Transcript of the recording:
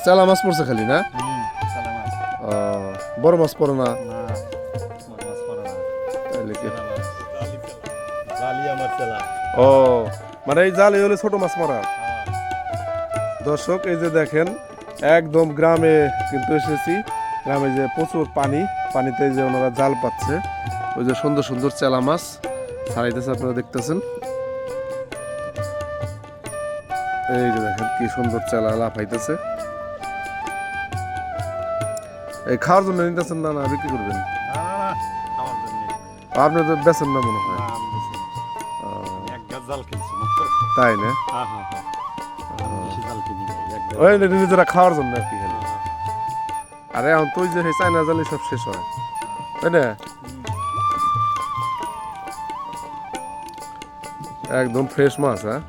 চালা মাছ পড়ছে খালি না? চালা মাছ। ও, বড় মাছ পড়ে না? না, বড় মাছ পড়ে না। তাহলে কি? চালা মাছ। জালি আমার চালা। ও, মানে এই জালে হলে ছোট মাছ মারা। দর্শক এই যে দেখেন একদম গ্রামে কিন্তু এসেছি, গ্রামে যে প্রচুর পানি, পানিতে যে ওনারা জাল পাচ্ছে, ওই যে সুন্দর সুন্দর চেলা মাছ ছাড়াইতেছে, আপনারা দেখতেছেন। এই যে দেখেন কি সুন্দর চেলা লাফাইতেছে। এই খাওয়ার জন্য নিতেছেন না, না বিক্রি করবেন? না, খাওয়ার জন্যে। আপনি তো বেচেন না মনে হয়। না, আমি বেশি না। ও, এক গাছ জাল কিনছি মাত্র। তাই না? হ্যাঁ, হ্যাঁ, হ্যাঁ। আমি বেশি জাল কিনি নাই, এক গাছ। ওই নিজেরা খাওয়ার জন্য আর কি খালি। হ্যাঁ, হ্যাঁ। আরে এখন তো ওই যে চায়না জালি সব শেষ হয়, তাই না? একদম ফ্রেশ মাছ, হ্যাঁ।